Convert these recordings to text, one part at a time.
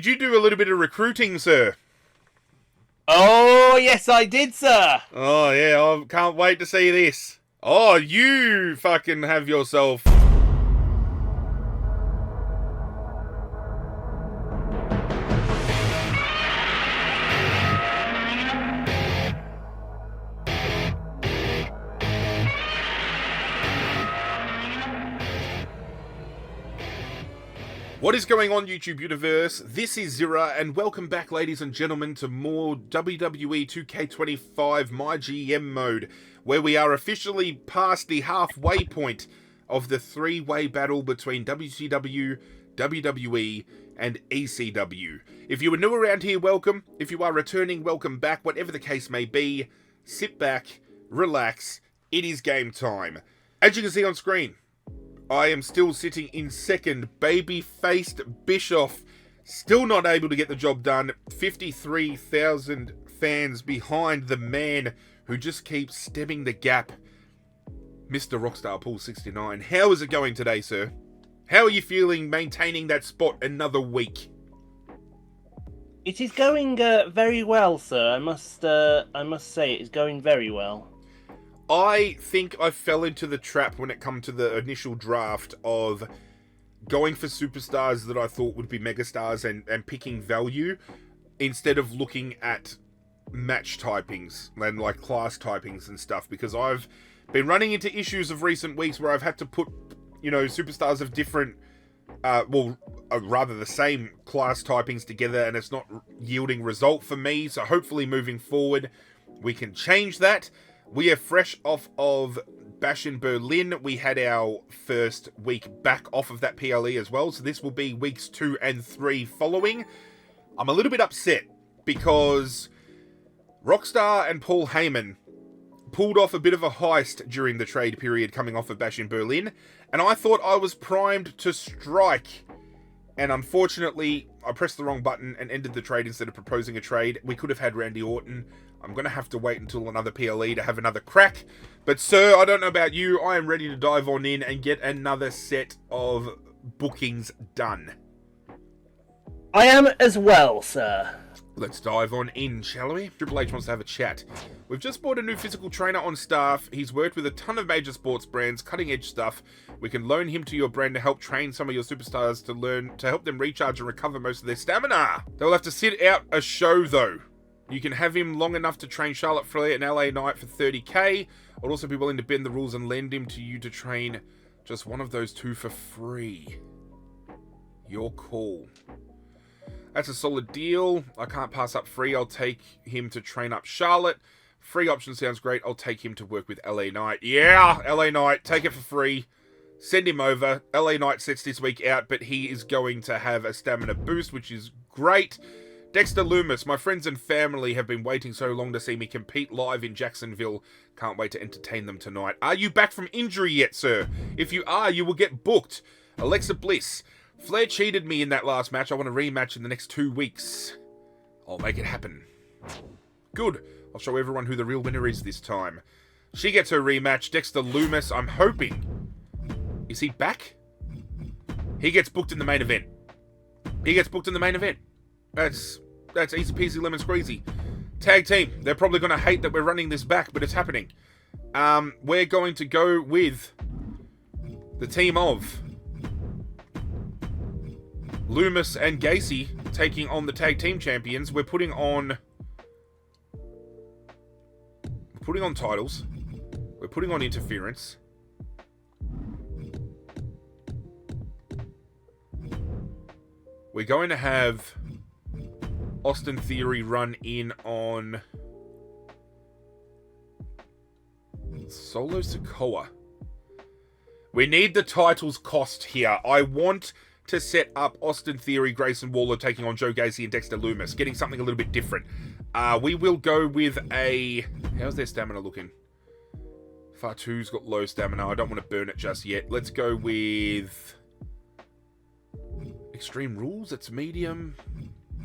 did you do a little bit of recruiting, sir? Oh, yes, I did, sir. Oh, yeah, I can't wait to see this. Oh, you fucking have yourself... What is going on, YouTube universe? This is Zirra, and welcome back, ladies and gentlemen, to more WWE 2K25 MyGM Mode, where we are officially past the halfway point of the three-way battle between WCW, WWE, and ECW. If you are new around here, welcome. If you are returning, welcome back. Whatever the case may be, sit back, relax. It is game time. As you can see on screen, I am still sitting in second. Baby-faced Bischoff, still not able to get the job done. 53,000 fans behind the man who just keeps stemming the gap. Mr. Rockstar Pool 69. How is it going today, sir? How are you feeling maintaining that spot another week? It is going very well, sir. I must say it is going very well. I think I fell into the trap when it come to the initial draft of going for superstars that I thought would be megastars and picking value instead of looking at match typings and like class typings and stuff, because I've been running into issues of recent weeks where I've had to put, you know, superstars of different rather the same class typings together, and it's not yielding result for me. So hopefully moving forward we can change that. We are fresh off of Bash in Berlin. We had our first week back off of that PLE as well, so this will be weeks 2 and 3 following. I'm a little bit upset because Rockstar and Paul Heyman pulled off a bit of a heist during the trade period coming off of Bash in Berlin, and I thought I was primed to strike. And unfortunately, I pressed the wrong button and ended the trade instead of proposing a trade. We could have had Randy Orton. I'm going to have to wait until another PLE to have another crack. But sir, I don't know about you, I am ready to dive on in and get another set of bookings done. I am as well, sir. Let's dive on in, shall we? Triple H wants to have a chat. We've just bought a new physical trainer on staff. He's worked with a ton of major sports brands, cutting edge stuff. We can loan him to your brand to help train some of your superstars to help them recharge and recover most of their stamina. They'll have to sit out a show though. You can have him long enough to train Charlotte Flair and LA Knight for 30k. I'd also be willing to bend the rules and lend him to you to train just one of those two for free. Your call. That's a solid deal. I can't pass up free. I'll take him to train up Charlotte. Free option sounds great. I'll take him to work with LA Knight. Yeah, LA Knight. Take it for free. Send him over. LA Knight sets this week out, but he is going to have a stamina boost, which is great. Dexter Loomis. My friends and family have been waiting so long to see me compete live in Jacksonville. Can't wait to entertain them tonight. Are you back from injury yet, sir? If you are, you will get booked. Alexa Bliss. Flair cheated me in that last match. I want a rematch in the next 2 weeks. I'll make it happen. Good. I'll show everyone who the real winner is this time. She gets her rematch. Dexter Loomis, I'm hoping. Is he back? He gets booked in the main event. He gets booked in the main event. That's easy peasy lemon squeezy. Tag team. They're probably going to hate that we're running this back, but it's happening. We're going to go with the team of Loomis and Gacy taking on the tag team champions. We're putting on titles. We're putting on interference. We're going to have Austin Theory run in on Solo Sikoa. We need the titles cost here. I want to set up Austin Theory, Grayson Waller taking on Joe Gacy and Dexter Loomis, getting something a little bit different. We will go with a... How's their stamina looking? Fatu's got low stamina. I don't want to burn it just yet. Let's go with Extreme Rules. It's medium.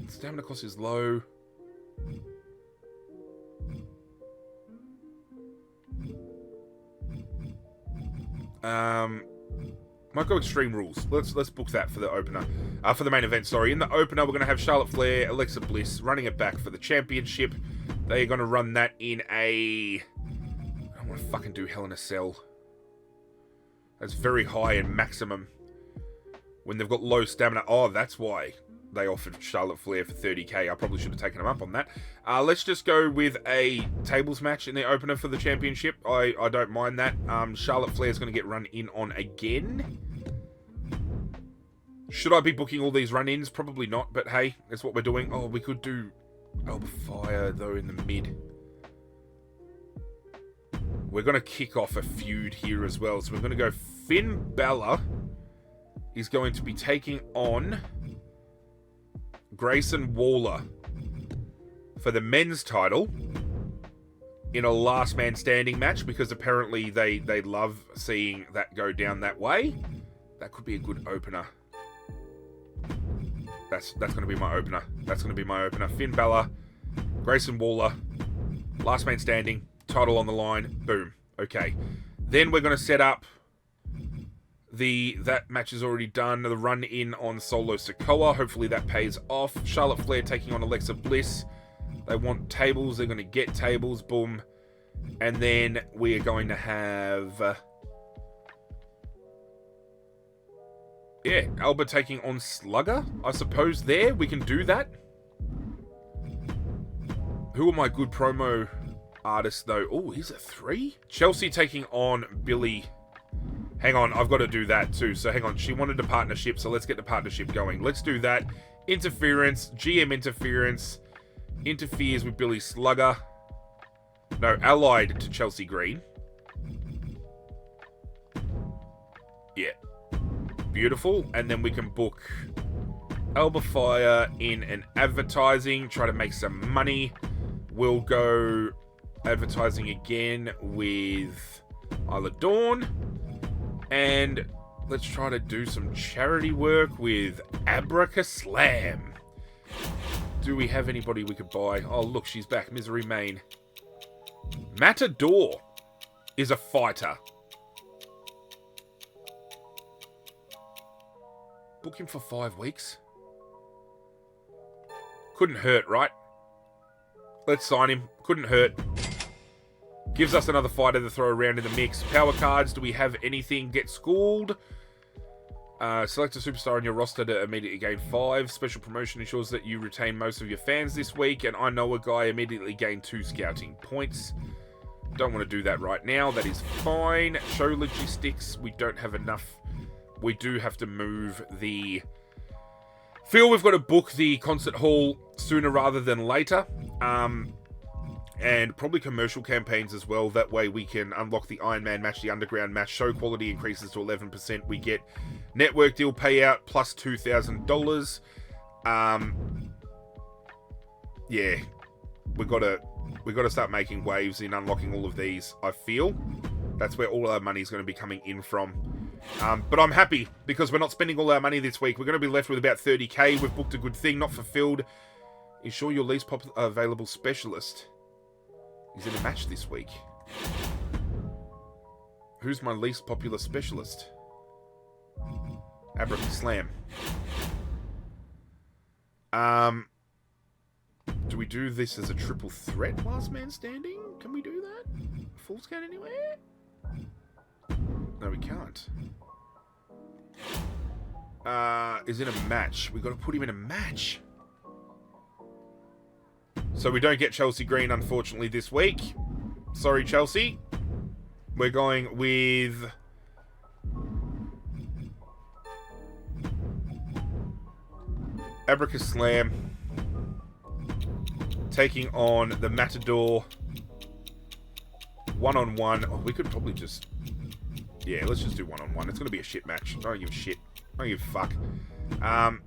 Stamina cost is low. Might go Extreme Rules. Let's book that for the opener. For the main event, sorry. In the opener, we're going to have Charlotte Flair, Alexa Bliss running it back for the championship. They're going to run that in a... I don't want to fucking do Hell in a Cell. That's very high and maximum. When they've got low stamina. Oh, that's why they offered Charlotte Flair for 30k. I probably should have taken them up on that. Let's just go with a tables match in the opener for the championship. I don't mind that. Charlotte Flair's going to get run in on again. Should I be booking all these run-ins? Probably not, but hey, that's what we're doing. Oh, we could do Alba Fire, though, in the mid. We're going to kick off a feud here as well. So we're going to go Finn Balor is going to be taking on Grayson Waller for the men's title in a last man standing match, because apparently they love seeing that go down that way. That could be a good opener. That's going to be my opener. That's going to be my opener. Finn Balor, Grayson Waller, last man standing, title on the line. Boom. Okay. Then we're going to set up that match is already done. The run in on Solo Sikoa. Hopefully that pays off. Charlotte Flair taking on Alexa Bliss. They want tables. They're going to get tables. Boom. And then we are going to have... yeah, Alba taking on Slugger. I suppose there we can do that. Who are my good promo artists, though? Oh, he's a 3? Chelsea taking on Billy... Hang on, I've got to do that too. So hang on, she wanted a partnership, so let's get the partnership going. Let's do that. Interference, GM interference, interferes with Billy Slugger. No, allied to Chelsea Green. Yeah. Beautiful. And then we can book Alba Fire in an advertising, try to make some money. We'll go advertising again with Isla Dawn. And let's try to do some charity work with Abraca Slam. Do we have anybody we could buy? Oh, look, she's back. Misery Main. Matador is a fighter. Book him for 5 weeks. Couldn't hurt, right? Let's sign him. Couldn't hurt. Gives us another fighter to throw around in the mix. Power cards. Do we have anything? Get schooled. Select a superstar on your roster to immediately gain 5. Special promotion ensures that you retain most of your fans this week. And I know a guy immediately gain 2 scouting points. Don't want to do that right now. That is fine. Show logistics. We don't have enough. We do have to move the... Feel we've got to book the concert hall sooner rather than later. And probably commercial campaigns as well. That way we can unlock the Iron Man match, the Underground match. Show quality increases to 11%. We get network deal payout plus $2,000. Yeah, we got to start making waves in unlocking all of these. I feel that's where all our money is going to be coming in from. But I'm happy because we're not spending all our money this week. We're going to be left with about 30k. We've booked a good thing, not fulfilled. Ensure your least available specialist is in a match this week. Who's my least popular specialist? Abraca Slam. Do we do this as a triple threat last man standing? Can we do that? Full scan anywhere? No, we can't. Is in a match. We've got to put him in a match. So we don't get Chelsea Green, unfortunately, this week. Sorry, Chelsea. We're going with... Abraca Slam. Taking on the Matador. One-on-one. Oh, we could probably just... Yeah, let's just do one-on-one. It's going to be a shit match. I don't give a shit. I don't give a fuck.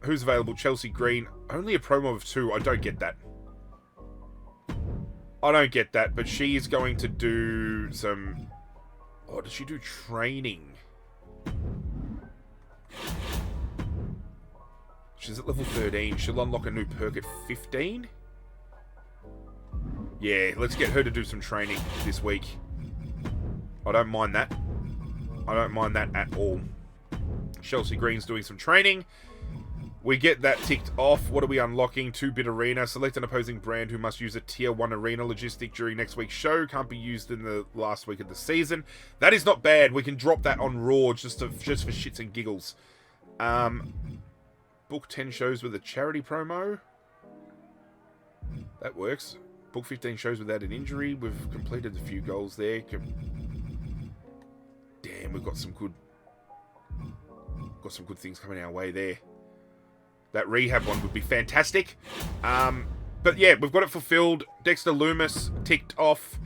Who's available? Chelsea Green. Only a promo of 2. I don't get that. I don't get that, but she is going to do some... Oh, does she do training? She's at level 13. She'll unlock a new perk at 15? Yeah, let's get her to do some training this week. I don't mind that. I don't mind that at all. Chelsea Green's doing some training. We get that ticked off. What are we unlocking? 2-bit arena. Select an opposing brand who must use a tier 1 arena logistic during next week's show. Can't be used in the last week of the season. That is not bad. We can drop that on Raw just for shits and giggles. Book 10 shows with a charity promo. That works. Book 15 shows without an injury. We've completed a few goals there. Damn, we've got some good things coming our way there. That rehab one would be fantastic. But yeah, we've got it fulfilled. Dexter Lumis ticked off.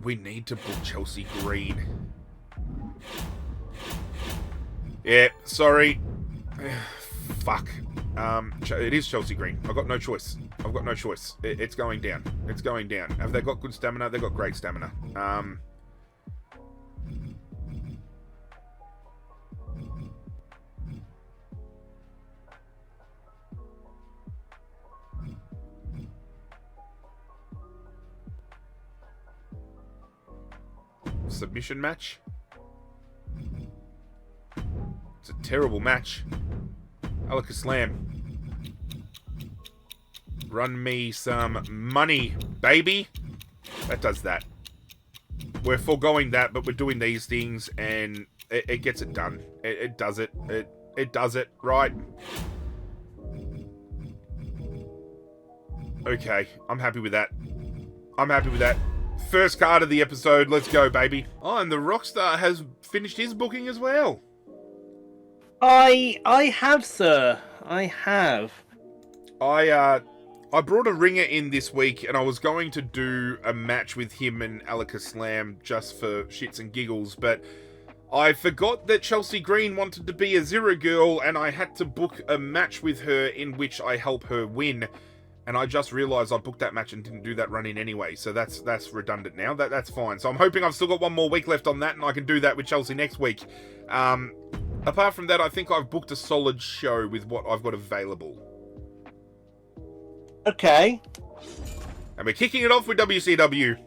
We need to book Chelsea Green. Yeah, sorry. Fuck. It is Chelsea Green. I've got no choice. It's going down. It's going down. Have they got good stamina? They've got great stamina. Submission match. It's a terrible match. Alaka Slam. Run me some money, baby. That does that. We're foregoing that, but we're doing these things, and it gets it done. It does it. It does it, right? Okay, I'm happy with that. First card of the episode. Let's go, baby. Oh, and the Rockstar has finished his booking as well. I have, sir. I have. I brought a ringer in this week, and I was going to do a match with him and Alaka Slam just for shits and giggles, but I forgot that Chelsea Green wanted to be a Zirra girl, and I had to book a match with her in which I help her win. And I just realised I booked that match and didn't do that run in anyway, so that's redundant now. That's fine. So I'm hoping I've still got one more week left on that, and I can do that with Chelsea next week. Apart from that, I think I've booked a solid show with what I've got available. Okay. And we're kicking it off with WCW.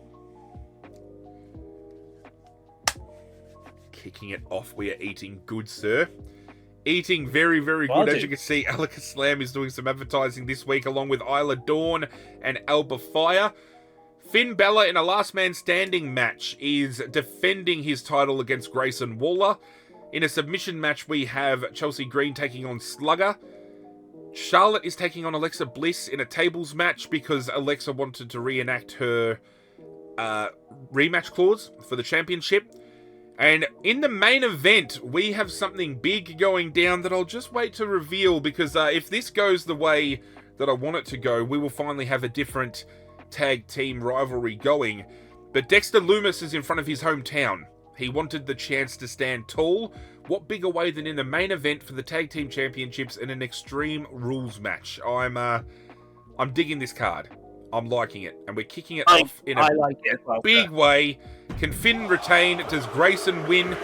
Kicking it off, we are eating good, sir. Eating very, very good. As you can see, Alaka Slam is doing some advertising this week, along with Isla Dawn and Alba Fire. Finn Balor, in a last man standing match, is defending his title against Grayson Waller. In a submission match, we have Chelsea Green taking on Slugger. Charlotte is taking on Alexa Bliss in a tables match because Alexa wanted to reenact her rematch clause for the championship. And in the main event, we have something big going down that I'll just wait to reveal, because if this goes the way that I want it to go, we will finally have a different tag team rivalry going. But Dexter Lumis is in front of his hometown. He wanted the chance to stand tall. What bigger way than in the main event for the tag team championships in an Extreme Rules match? I'm digging this card. I'm liking it. And we're kicking it off in a big way. Can Finn retain? Does Grayson win?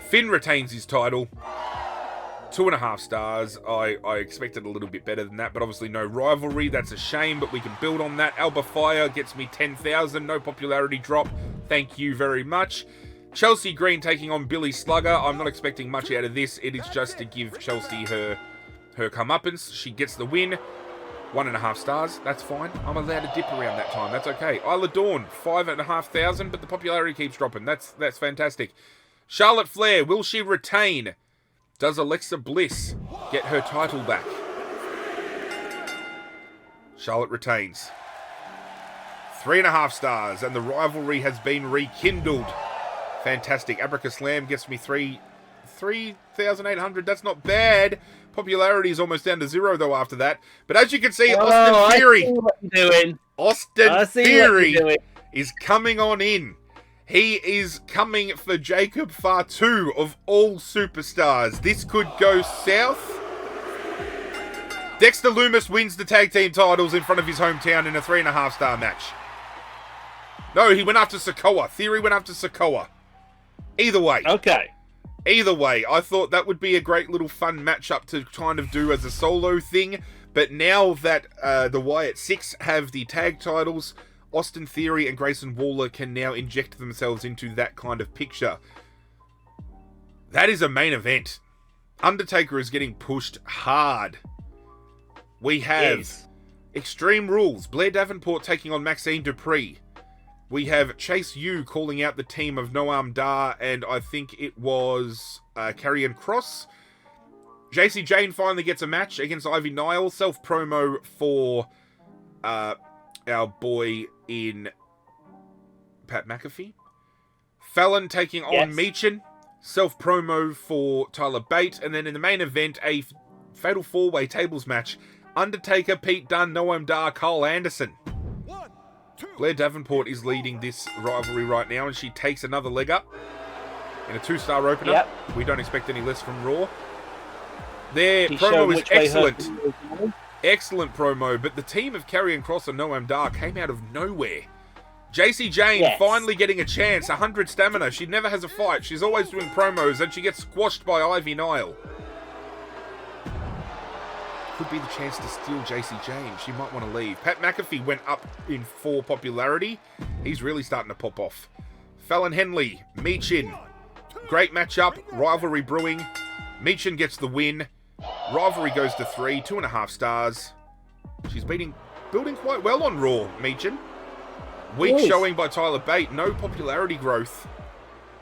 Finn retains his title. 2.5 stars. I expected a little bit better than that, but obviously no rivalry. That's a shame, but we can build on that. Alba Fire gets me 10,000. No popularity drop. Thank you very much. Chelsea Green taking on Billy Slugger. I'm not expecting much out of this. It is just to give Chelsea her comeuppance. She gets the win. 1.5 stars. That's fine. I'm allowed to dip around that time. That's okay. Isla Dawn, 5,500, but the popularity keeps dropping. That's fantastic. Charlotte Flair, will she retain? Does Alexa Bliss get her title back? Charlotte retains. 3.5 stars, and the rivalry has been rekindled. Fantastic. Abraka Slam gets me 3,800. That's not bad. Popularity is almost down to 0, though, after that. But as you can see, Austin Theory. Austin Theory is coming on in. He is coming for Jacob Fatu of all superstars. This could go south. Dexter Lumis wins the tag team titles in front of his hometown in a 3.5 star match. No, he went after Sokoa. Theory went after Sokoa. Either way. Okay. Either way, I thought that would be a great little fun matchup to kind of do as a solo thing. But now that the Wyatt Six have the tag titles, Austin Theory and Grayson Waller can now inject themselves into that kind of picture. That is a main event. Undertaker is getting pushed hard. We have Extreme Rules. Blair Davenport taking on Maxine Dupree. We have Chase U calling out the team of Noam Dar, and I think it was Karrion Kross. JC Jane finally gets a match against Ivy Nile. Self-promo for our boy in Pat McAfee. Fallon taking on Meechin. Self-promo for Tyler Bate. And then in the main event, a fatal four-way tables match. Undertaker, Pete Dunne, Noam Dar, Carl Anderson. Blair Davenport is leading this rivalry right now, and she takes another leg up in a 2-star opener. Yep. We don't expect any less from Raw. Their promo is excellent. Excellent promo, but the team of Karrion Kross and Noam Dar came out of nowhere. JC Jane finally getting a chance, 100 stamina. She never has a fight. She's always doing promos, and she gets squashed by Ivy Nile. Could be the chance to steal JC Jane. She might want to leave. Pat McAfee went up in 4 popularity. He's really starting to pop off. Fallon Henley, Meechin. Great matchup. Rivalry brewing. Meechin gets the win. Rivalry goes to 3, 2.5 stars. She's building quite well on Raw, Meechin. Weak showing by Tyler Bate. No popularity growth.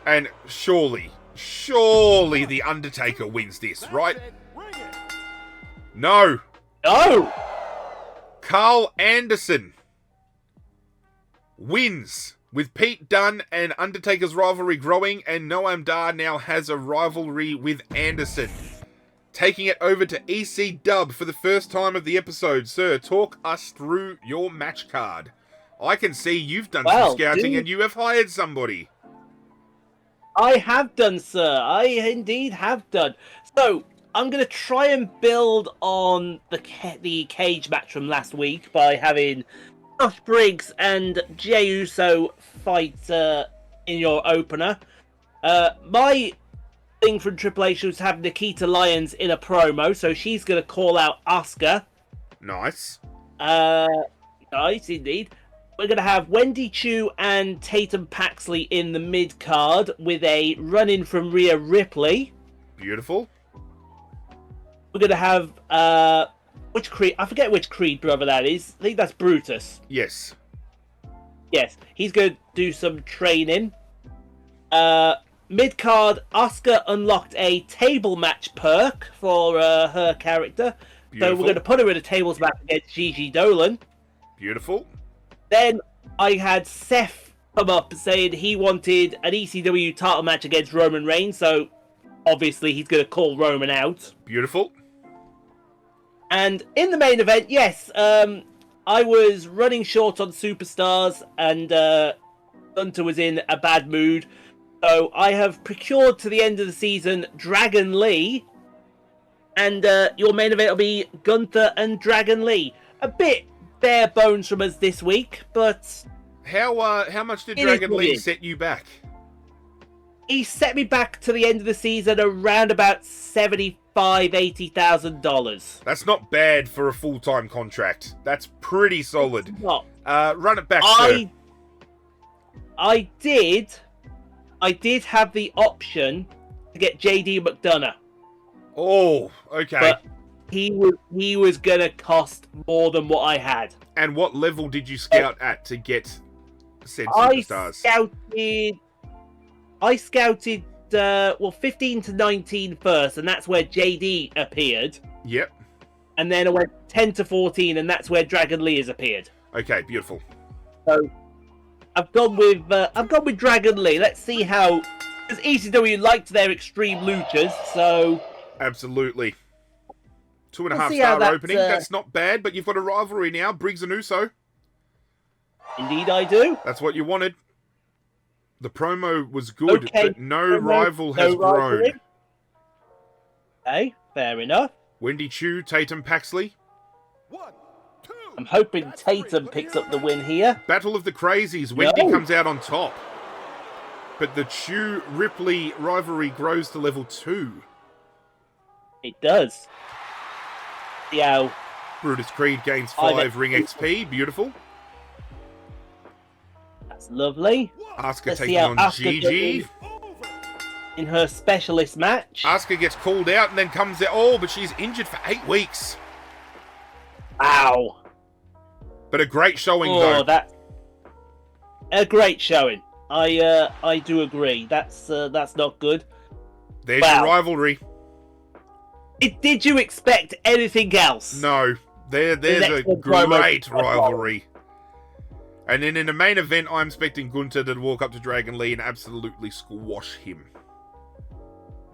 And surely The Undertaker wins this, right? No. Carl Anderson wins with Pete Dunne and Undertaker's rivalry growing, and Noam Dar now has a rivalry with Anderson. Taking it over to EC Dub for the first time of the episode. Sir, talk us through your match card. I can see you've done some scouting and you have hired somebody. I have done, sir. I indeed have done. So, I'm going to try and build on the cage match from last week by having Josh Briggs and Jey Uso fight in your opener. My thing from Triple H was have Nikita Lyons in a promo, so she's going to call out Asuka. Nice. Nice, indeed. We're going to have Wendy Chu and Tatum Paxley in the mid-card with a run-in from Rhea Ripley. Beautiful. We're going to have, which Creed? I forget which Creed brother that is. I think that's Brutus. Yes. Yes, he's going to do some training. Mid-card, Asuka unlocked a table match perk for her character. Beautiful. So we're going to put her in a tables match against Gigi Dolan. Beautiful. Then I had Seth come up saying he wanted an ECW title match against Roman Reigns, so obviously he's going to call Roman out. Beautiful. And in the main event, yes, I was running short on superstars, and Gunter was in a bad mood. So I have procured to the end of the season Dragon Lee, and your main event will be Gunther and Dragon Lee. A bit bare bones from us this week, but how much did Dragon Lee set you back? He set me back to the end of the season around about $75,000-$80,000. That's not bad for a full-time contract. That's pretty solid. It's not. Run it back, sir. I did have the option to get JD McDonough. Oh, okay. But he was gonna cost more than what I had. And what level did you scout at to get said superstars? I scouted 15 to 19 first, and that's where JD appeared. Yep. And then I went 10 to 14, and that's where Dragon Lee has appeared. Okay, beautiful. So I've gone with Dragon Lee. Let's see how, because ECW liked their extreme luchas, so absolutely. 2.5-star opening. That's not bad, but you've got a rivalry now, Briggs and Uso. Indeed, I do. That's what you wanted. The promo was good, but no rival has grown. Okay, fair enough. Wendy Chu, Tatum Paxley. I'm hoping Tatum picks up the win here. Battle of the Crazies. Wendy comes out on top. But the Chu Ripley rivalry grows to level 2. It does. Yeah. Brutus Creed gains 5 ring XP. Beautiful. That's lovely. Asuka taking on Gigi. in her specialist match. Asuka gets called out and then comes out. Oh, but she's injured for 8 weeks. Ow. But a great showing, Oh, though. that's a great showing. I do agree. That's not good. There's your rivalry. Did you expect anything else? No. There's a great rivalry. And then in the main event, I'm expecting Gunther to walk up to Dragon Lee and absolutely squash him.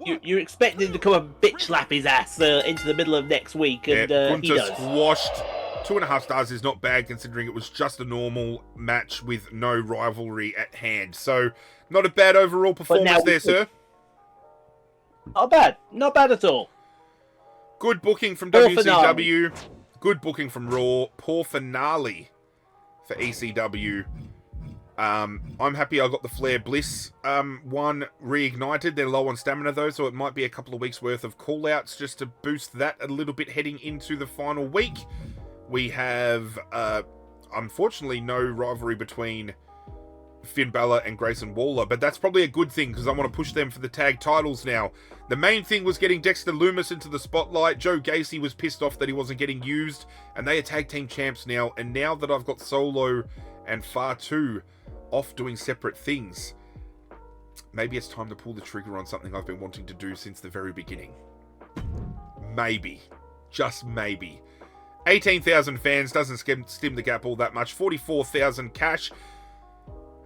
You're expecting him to come and bitch slap his ass into the middle of next week, and he Gunther does. squashed. 2.5 stars is not bad considering it was just a normal match with no rivalry at hand. So, not a bad overall performance there, sir. Not bad. Not bad at all. Good booking from Poor WCW. Good booking from Raw. Poor finale for ECW. I'm happy I got the Flair Bliss one reignited. They're low on stamina though, so it might be a couple of weeks worth of call-outs just to boost that a little bit heading into the final week. We have, unfortunately, no rivalry between Finn Balor and Grayson Waller, but that's probably a good thing because I want to push them for the tag titles now. The main thing was getting Dexter Lumis into the spotlight. Joe Gacy was pissed off that he wasn't getting used, and they are tag team champs now. And now that I've got Solo and Fatu off doing separate things, maybe it's time to pull the trigger on something I've been wanting to do since the very beginning. Maybe. Just maybe. 18,000 fans doesn't stim the gap all that much. 44,000 cash.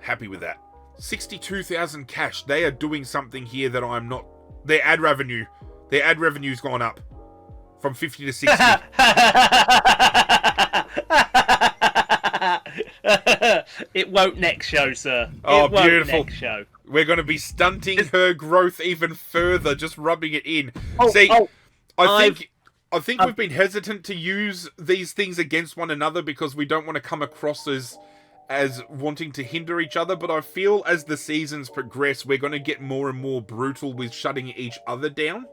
Happy with that. 62,000 cash. They are doing something here that I'm not. Their ad revenue's gone up from 50 to 60. It won't next show, sir. Oh, it won't beautiful. Next show. We're going to be stunting her growth even further, just rubbing it in. I think we've been hesitant to use these things against one another because we don't want to come across as wanting to hinder each other, but I feel as the seasons progress, we're going to get more and more brutal with shutting each other down.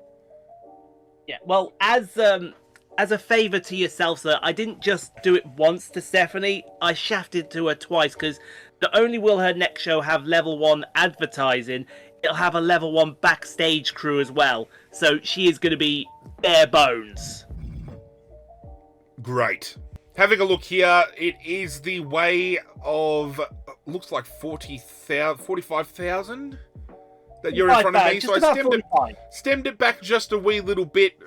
Yeah, well, as a favour to yourself, sir, I didn't just do it once to Stephanie, I shafted to her twice, because not only will her next show have level 1 advertising, it'll have a level 1 backstage crew as well, so she is going to be bare bones. Great. Having a look here, it is the way of, looks like 45,000 that you're in front of me. So I stemmed it back just a wee little bit.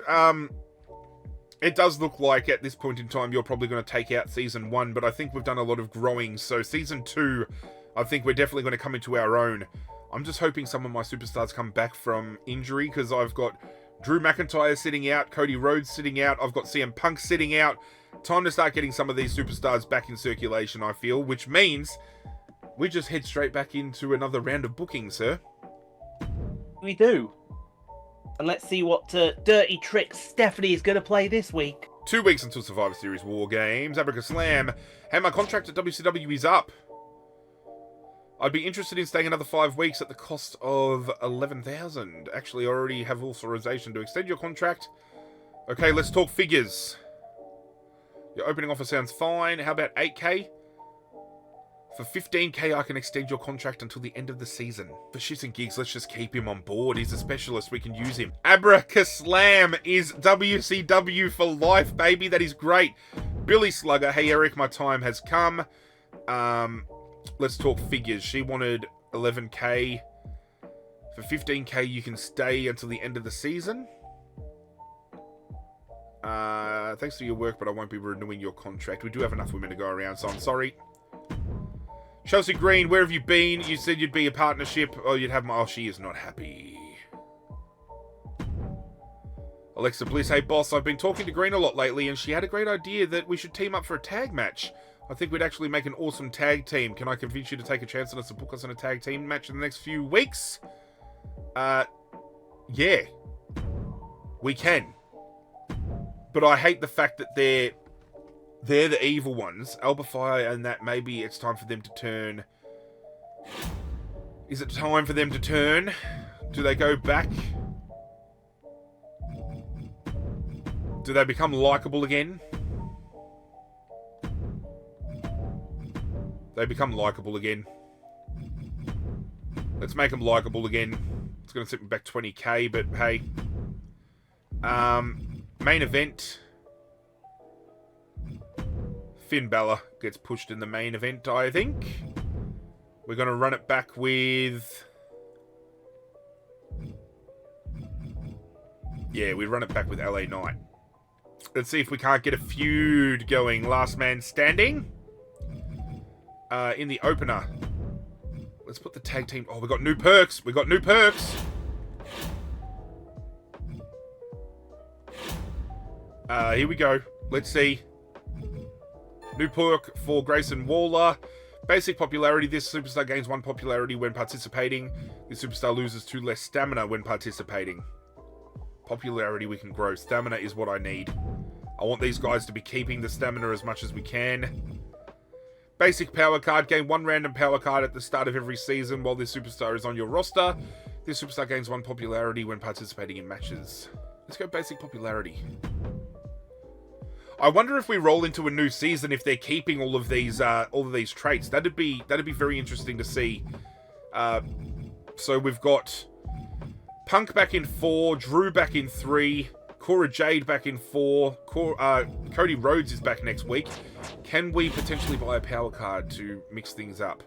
It does look like at this point in time you're probably going to take out Season 1, but I think we've done a lot of growing. So Season 2, I think we're definitely going to come into our own. I'm just hoping some of my superstars come back from injury because I've got Drew McIntyre sitting out, Cody Rhodes sitting out, I've got CM Punk sitting out. Time to start getting some of these superstars back in circulation, I feel, which means we just head straight back into another round of bookings, sir. We do. And let's see what dirty tricks Stephanie is going to play this week. 2 weeks until Survivor Series War Games. Abracadabra Slam. Hey, my contract at WCW is up. I'd be interested in staying another 5 weeks at the cost of 11,000. Actually, I already have authorization to extend your contract. Okay, let's talk figures. Your opening offer sounds fine. How about 8k? For 15k, I can extend your contract until the end of the season. For shits and gigs, let's just keep him on board. He's a specialist. We can use him. Abracadabra Slam is WCW for life, baby. That is great. Billy Slugger. Hey, Eric, my time has come. Let's talk figures. She wanted 11k. For 15k, you can stay until the end of the season. Thanks for your work, but I won't be renewing your contract. We do have enough women to go around, so I'm sorry. Chelsea Green, where have you been? You said you'd be a partnership. Oh, you'd have my... Oh, she is not happy. Alexa Bliss, hey boss, I've been talking to Green a lot lately, and she had a great idea that we should team up for a tag match. I think we'd actually make an awesome tag team. Can I convince you to take a chance on us and book us in a tag team match in the next few weeks? Yeah. We can. But I hate the fact that they're the evil ones. Alba Fire and that, maybe it's time for them to turn. Is it time for them to turn? Do they go back? Do they become likable again? They become likable again. Let's make them likable again. It's going to set me back 20k, but hey. Main event. Finn Balor gets pushed in the main event, I think. We're going to run it back with... Yeah, we run it back with LA Knight. Let's see if we can't get a feud going. Last man standing. In the opener. Let's put the tag team... Oh, we got new perks. We got new perks. Here we go. Let's see. New perk for Grayson Waller. Basic popularity. This superstar gains 1 popularity when participating. This superstar loses 2 less stamina when participating. Popularity we can grow. Stamina is what I need. I want these guys to be keeping the stamina as much as we can. Basic power card. Gain 1 random power card at the start of every season while this superstar is on your roster. This superstar gains 1 popularity when participating in matches. Let's go basic popularity. I wonder if we roll into a new season if they're keeping all of these traits. That'd be very interesting to see. So we've got Punk back in 4, Drew back in 3, Cora Jade back in 4, Cody Rhodes is back next week. Can we potentially buy a power card to mix things up?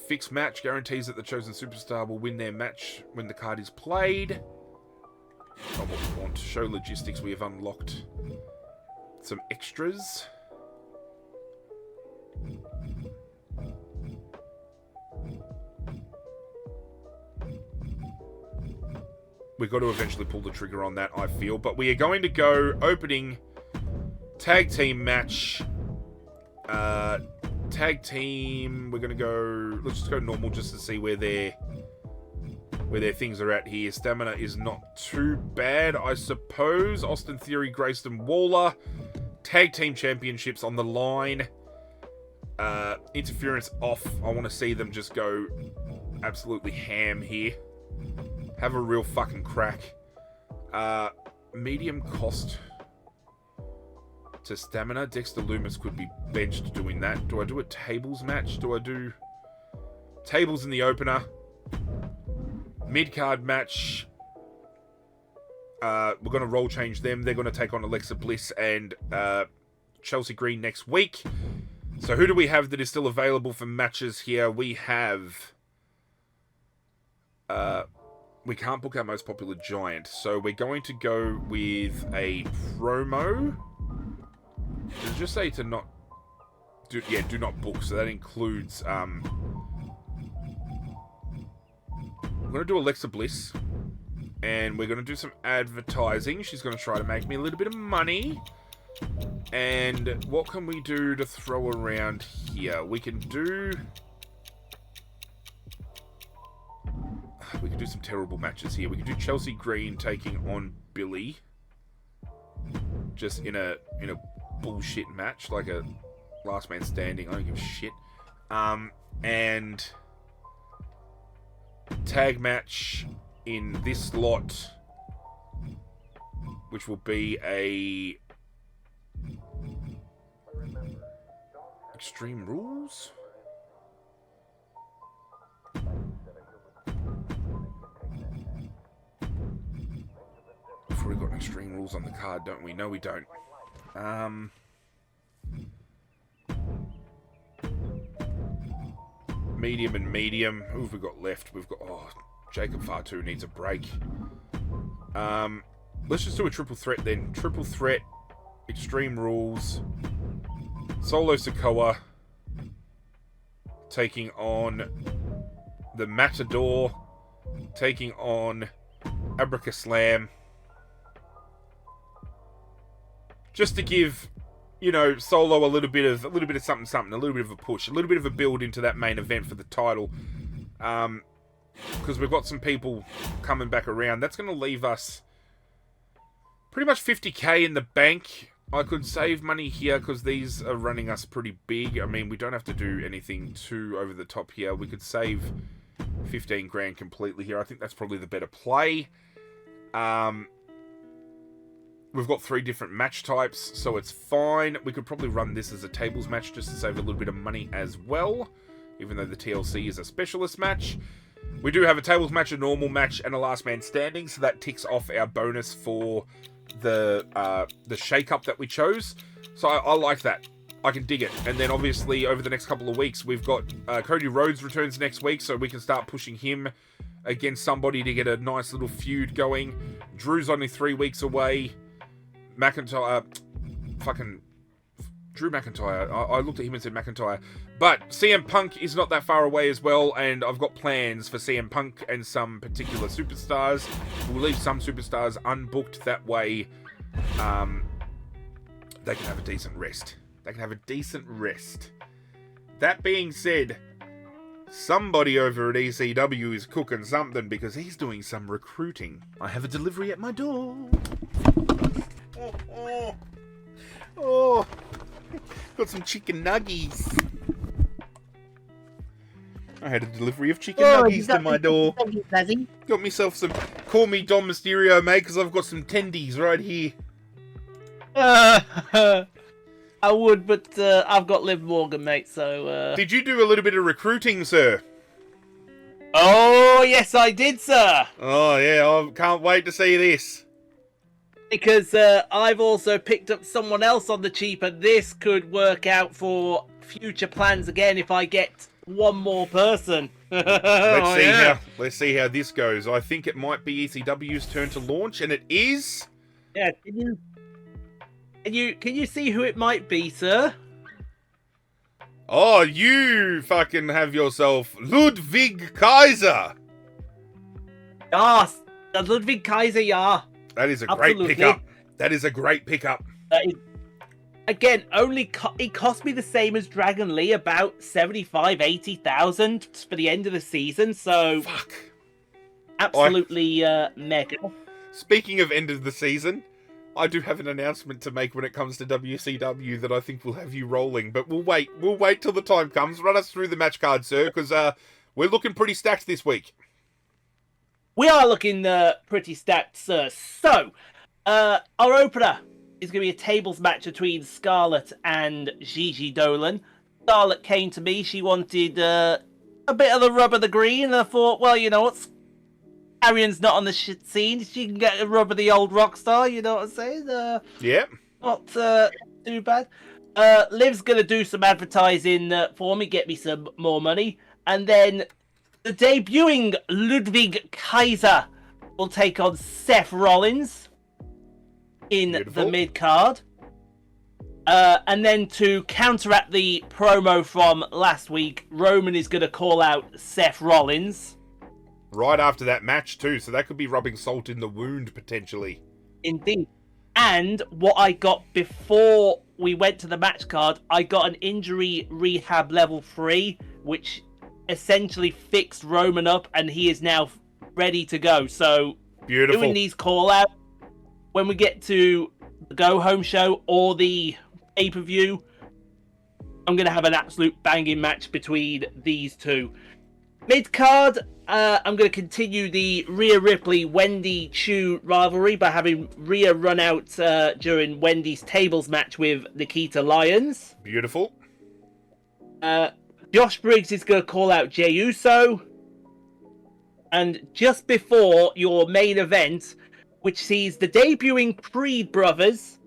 Fixed match guarantees that the chosen superstar will win their match when the card is played. Not what we want. Show logistics. We have unlocked some extras. We've got to eventually pull the trigger on that, I feel. But we are going to go opening tag team match. Tag team. We're going to go... Let's just go normal just to see where their things are at here. Stamina is not too bad, I suppose. Austin Theory, Grayson Waller. Tag team championships on the line. Interference off. I want to see them just go absolutely ham here. Have a real fucking crack. Medium cost to stamina. Dexter Loomis could be benched doing that. Do I do a tables match? Do I do tables in the opener? Mid-card match. We're going to role change them. They're going to take on Alexa Bliss and Chelsea Green next week. So who do we have that is still available for matches here? We have... we can't book our most popular giant. So we're going to go with a promo. Does it just say to not... do not book. So that includes... I'm going to do Alexa Bliss. And we're going to do some advertising. She's going to try to make me a little bit of money. And what can we do to throw around here? We can do some terrible matches here. We can do Chelsea Green taking on Billy. Just in a bullshit match. Like a last man standing. I don't give a shit. And... tag match in this lot, which will be a Extreme Rules. We've already got Extreme Rules on the card, don't we? No, we don't. Medium and medium. Who have we got left? We've got... Oh, Jacob Fatu needs a break. Let's just do a triple threat then. Triple threat. Extreme Rules. Solo Sikoa. Taking on the Matador. Taking on Abraca Slam. Just to give... you know, Solo a little bit of something, a little bit of a push, a little bit of a build into that main event for the title. Because we've got some people coming back around. That's going to leave us pretty much 50k in the bank. I could save money here because these are running us pretty big. I mean, we don't have to do anything too over the top here. We could save 15 grand completely here. I think that's probably the better play. We've got 3 different match types, so it's fine. We could probably run this as a tables match just to save a little bit of money as well. even though the TLC is a specialist match. We do have a tables match, a normal match, and a last man standing, so that ticks off our bonus for the shake-up that we chose. So I like that. I can dig it. And then obviously over the next couple of weeks, we've got Cody Rhodes returns next week, so we can start pushing him against somebody to get a nice little feud going. Drew's only 3 weeks away. McIntyre, Drew McIntyre. I looked at him and said McIntyre. But CM Punk is not that far away as well, and I've got plans for CM Punk and some particular superstars. We'll leave some superstars unbooked, that way they can have a decent rest. That being said, somebody over at ECW is cooking something because he's doing some recruiting. I have a delivery at my door. Oh. Got some chicken nuggies. I had a delivery of chicken nuggies to my door. Got myself some, call me Dom Mysterio, mate, because I've got some tendies right here. I would, but I've got Liv Morgan, mate, so... Did you do a little bit of recruiting, sir? Oh, yes, I did, sir. Oh, yeah, I can't wait to see this. Because I've also picked up someone else on the cheap, and this could work out for future plans again if I get one more person. Let's see how this goes. I think it might be ECW's turn to launch, and it is. Yeah, can you see who it might be, sir? Oh, you fucking have yourself Ludwig Kaiser. Yes, Ludwig Kaiser, yeah. That is a great pickup. That is a great pickup. Again, it cost me the same as Dragon Lee, about 75,000-80,000 for the end of the season. So, fuck. Absolutely mega. Speaking of end of the season, I do have an announcement to make when it comes to WCW that I think will have you rolling. But we'll wait. We'll wait till the time comes. Run us through the match card, sir, because we're looking pretty stacked this week. We are looking pretty stacked, sir. So, our opener is going to be a tables match between Scarlett and Gigi Dolan. Scarlett came to me. She wanted a bit of the rub of the green. And I thought, well, you know what? Arion's not on the shit scene. She can get a rub of the old Rockstar. You know what I'm saying? Yep. Not too bad. Liv's going to do some advertising for me, get me some more money. And then the debuting Ludwig Kaiser will take on Seth Rollins in the mid-card. And then to counteract the promo from last week, Roman is going to call out Seth Rollins. Right after that match, too, so that could be rubbing salt in the wound, potentially. Indeed. And what I got before we went to the match card, I got an injury rehab level 3, which essentially fixed Roman up, and he is now ready to go. So, beautiful. Doing these call-outs, when we get to the go-home show or the pay-per-view, I'm going to have an absolute banging match between these two. Mid-card, I'm going to continue the Rhea Ripley-Wendy Chu rivalry by having Rhea run out during Wendy's tables match with Nikita Lyons. Beautiful. Josh Briggs is going to call out Jey Uso. And just before your main event, which sees the debuting Creed brothers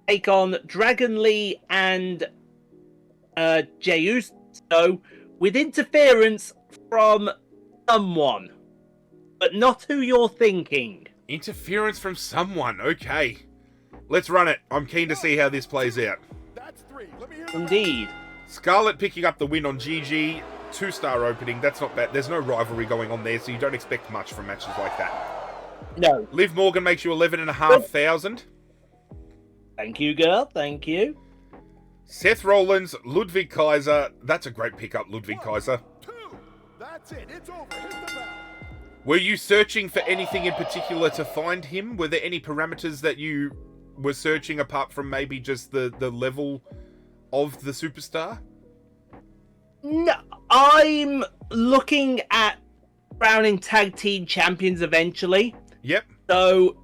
take on Dragon Lee and Jey Uso with interference from someone, but not who you're thinking. Interference from someone, okay. Let's run it. I'm keen to see how this plays out. That's 3. Let me hear Indeed. Scarlett picking up the win on Gigi. 2-star opening, that's not bad. There's no rivalry going on there, so you don't expect much from matches like that. No. Liv Morgan makes you 11,500. Thank you, girl. Thank you. Seth Rollins, Ludwig Kaiser. That's a great pickup, Ludwig Kaiser. 2. That's it. It's over. Hit the bell. Were you searching for anything in particular to find him? Were there any parameters that you were searching apart from maybe just the level of the superstar? No, I'm looking at crowning tag team champions eventually. Yep. So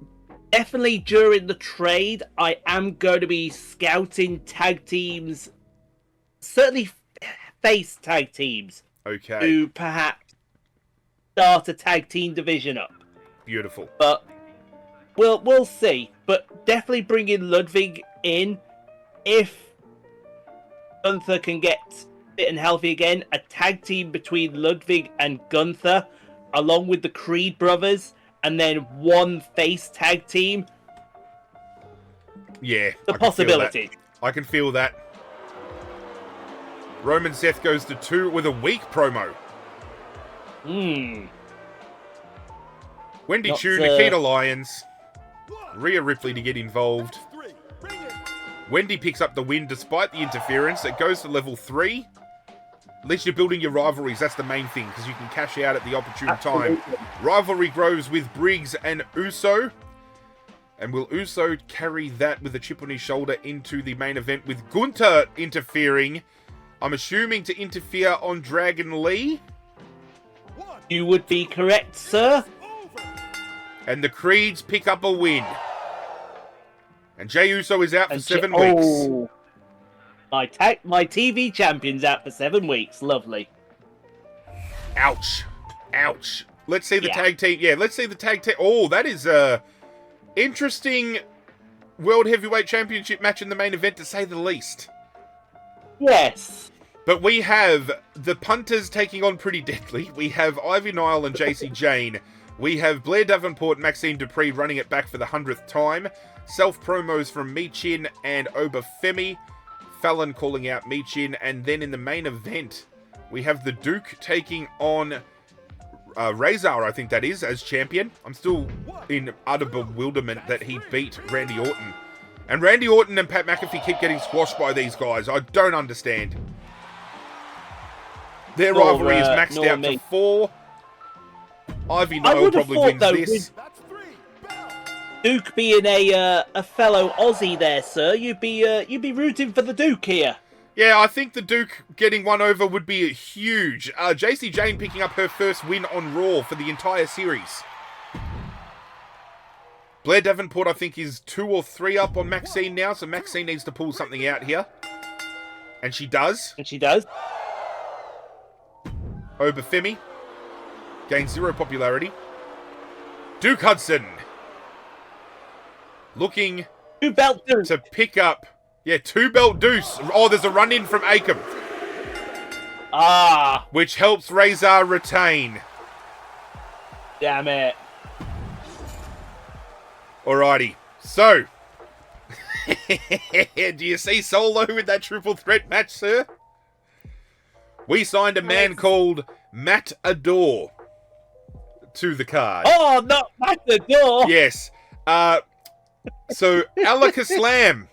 definitely during the trade, I am going to be scouting tag teams, certainly face tag teams. Okay. to perhaps start a tag team division up. Beautiful. But we'll see. But definitely bringing Ludwig in if Gunther can get fit and healthy again. A tag team between Ludwig and Gunther, along with the Creed brothers, and then one face tag team. Yeah. The possibility. I can feel that. Roman Seth goes to 2 with a weak promo. Wendy Not, Chu, Nikita Lyons, Rhea Ripley to get involved. Wendy picks up the win despite the interference. It goes to level 3. At least you're building your rivalries. That's the main thing, because you can cash out at the opportune time. Rivalry grows with Briggs and Uso. And will Uso carry that with a chip on his shoulder into the main event with Gunther interfering? I'm assuming to interfere on Dragon Lee. You would be correct, sir. And the Creeds pick up a win. And Jey Uso is out for 7 weeks. Oh, my TV champion's out for 7 weeks. Lovely. Ouch. Ouch. Let's see the Yeah. tag team. Yeah, let's see the tag team. Oh, that is a interesting World Heavyweight Championship match in the main event, to say the least. Yes. But we have the punters taking on Pretty Deadly. We have Ivy Nile and JC Jane. We have Blair Davenport and Maxine Dupree running it back for the 100th time. Self-promos from Michin and Obafemi. Fallon calling out Michin. And then in the main event, we have the Duke taking on Razor, I think that is, as champion. I'm still in utter bewilderment that he beat Randy Orton. And Randy Orton and Pat McAfee keep getting squashed by these guys. I don't understand. Their rivalry is maxed out to 4. Ivy Nile probably wins this. Duke being a fellow Aussie there, sir, you'd be rooting for the Duke here. Yeah, I think the Duke getting one over would be huge. JC Jane picking up her first win on Raw for the entire series. Blair Davenport, I think, is 2 or 3 up on Maxine now, so Maxine needs to pull something out here. And she does. And she does. Obafemi gains 0 popularity. Duke Hudson looking 2 belt Duke. to pick up, 2 belt deuce. Oh, there's a run in from Akam, which helps Razor retain. Damn it. Alrighty, so do you see Solo in that triple threat match, sir? We signed a man called Matt Adore to the card. Oh, not Matt Adore. Yes. So Alaka Slam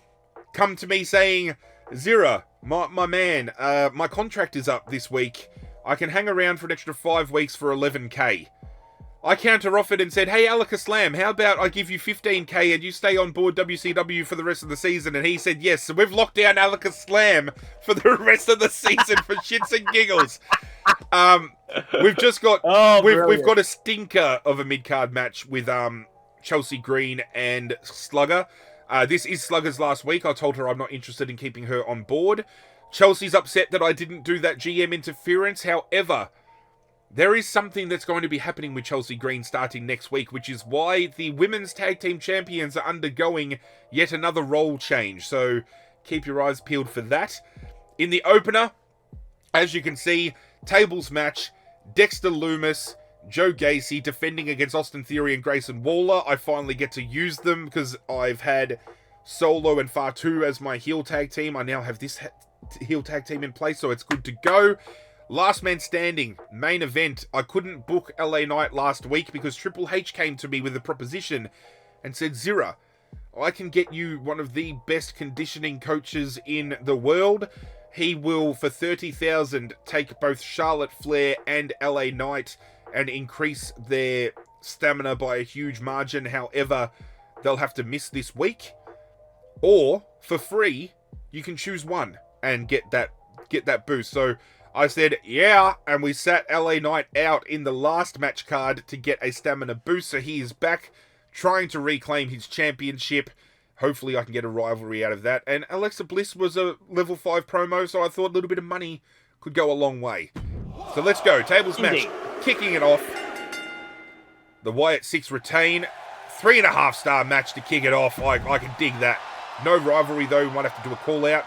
come to me saying, Zirra, my man, my contract is up this week. I can hang around for an extra 5 weeks for 11k. I counter-offered and said, hey, Alaka Slam, how about I give you 15k and you stay on board WCW for the rest of the season? And he said yes. So we've locked down Alaka Slam for the rest of the season for shits and giggles. We've just got we've got a stinker of a mid-card match with Chelsea Green and Slugger. This is Slugger's last week. I told her I'm not interested in keeping her on board. Chelsea's upset that I didn't do that GM interference. However, there is something that's going to be happening with Chelsea Green starting next week, which is why the Women's Tag Team Champions are undergoing yet another role change. So keep your eyes peeled for that. In the opener, as you can see, tables match, Dexter Loomis, Joe Gacy defending against Austin Theory and Grayson Waller. I finally get to use them because I've had Solo and Fatu as my heel tag team. I now have this heel tag team in place, so it's good to go. Last man standing, main event. I couldn't book LA Knight last week because Triple H came to me with a proposition and said, Zirra, I can get you one of the best conditioning coaches in the world. He will, for 30,000, take both Charlotte Flair and LA Knight and increase their stamina by a huge margin. However, they'll have to miss this week. Or, for free, you can choose one and get that boost. So I said, yeah, and we sat LA Knight out in the last match card to get a stamina boost, so he is back trying to reclaim his championship. Hopefully I can get a rivalry out of that. And Alexa Bliss was a level 5 promo, so I thought a little bit of money could go a long way. So let's go. Tables match. Indeed. Kicking it off. The Wyatt 6 retain. 3.5-star match to kick it off. I can dig that. No rivalry, though. We might have to do a call-out.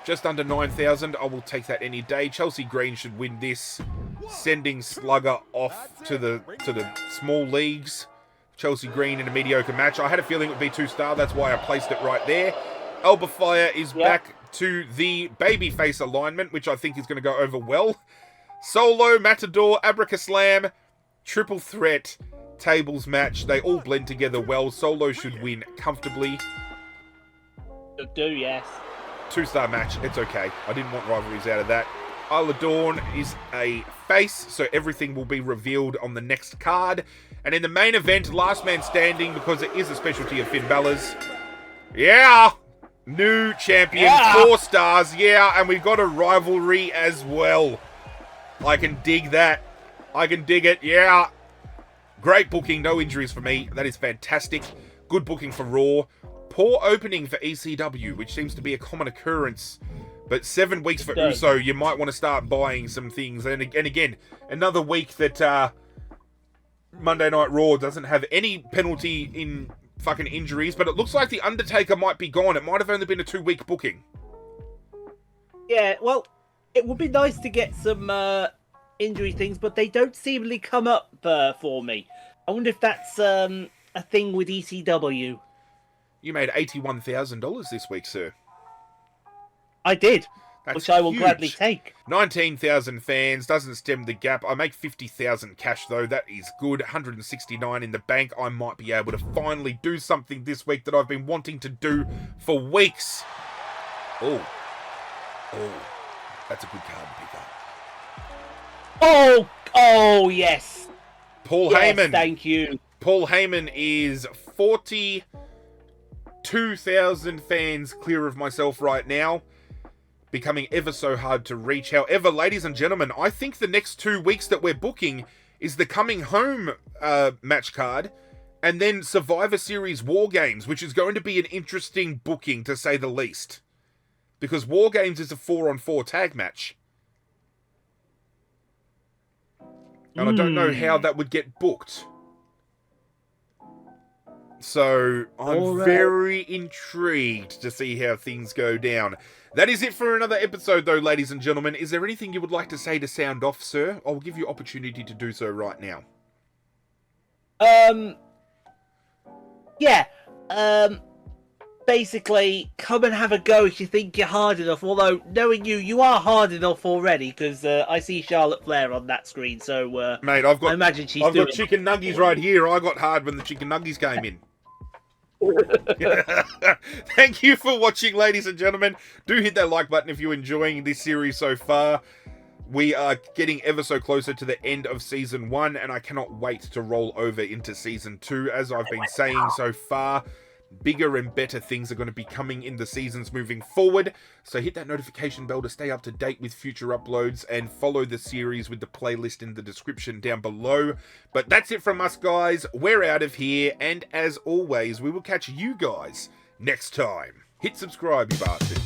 Just under 9,000. I will take that any day. Chelsea Green should win this. Sending Slugger off to the small leagues. Chelsea Green in a mediocre match. I had a feeling it would be 2-star. That's why I placed it right there. Alba Fire is back to the babyface alignment, which I think is going to go over well. Solo, Matador, Abracaslam, Triple Threat, Tables match. They all blend together well. Solo should win comfortably. Should do, yes. 2-star match. It's okay. I didn't want rivalries out of that. Isla Dawn is a face, so everything will be revealed on the next card. And in the main event, last man standing, because it is a specialty of Finn Balor's. Yeah! New champion, 4 stars, yeah, and we've got a rivalry as well. I can dig that. I can dig it, yeah. Great booking, no injuries for me. That is fantastic. Good booking for Raw. Poor opening for ECW, which seems to be a common occurrence. But 7 weeks for Uso, you might want to start buying some things. And again, another week that Monday Night Raw doesn't have any penalty in fucking injuries, but it looks like The Undertaker might be gone. It might have only been a 2-week booking. Yeah, well, it would be nice to get some injury things, but they don't seemingly come up for me. I wonder if that's a thing with ECW. You made $81,000 this week, sir. I did, That's which I will huge. gladly take. 19,000 fans, doesn't stem the gap. I make 50,000 cash, though. That is good. 169 in the bank. I might be able to finally do something this week that I've been wanting to do for weeks. Oh, that's a good card to pick up. Oh, yes. Paul Yes, Heyman. thank you. Paul Heyman is 42,000 fans clear of myself right now. Becoming ever so hard to reach. However, ladies and gentlemen, I think the next 2 weeks that we're booking is the Coming Home match card, and then Survivor Series War Games, which is going to be an interesting booking, to say the least. Because War Games is a 4-on-4 tag match. And I don't know how that would get booked. So, I'm very intrigued to see how things go down. That is it for another episode, though, ladies and gentlemen. Is there anything you would like to say to sound off, sir? I'll give you opportunity to do so right now. Yeah. Basically, come and have a go if you think you're hard enough. Although, knowing you are hard enough already, because I see Charlotte Flair on that screen. So, mate, I've got chicken nuggies right here. I got hard when the chicken nuggies came in. Thank you for watching, ladies and gentlemen. Do hit that like button if you're enjoying this series so far. We are getting ever so closer to the end of Season 1, and I cannot wait to roll over into Season 2. As I've been saying so far, bigger and better things are going to be coming in the seasons moving forward. So hit that notification bell to stay up to date with future uploads, and follow the series with the playlist in the description down below. But that's it from us, guys. We're out of here, and as always, we will catch you guys next time. Hit subscribe, you bastard.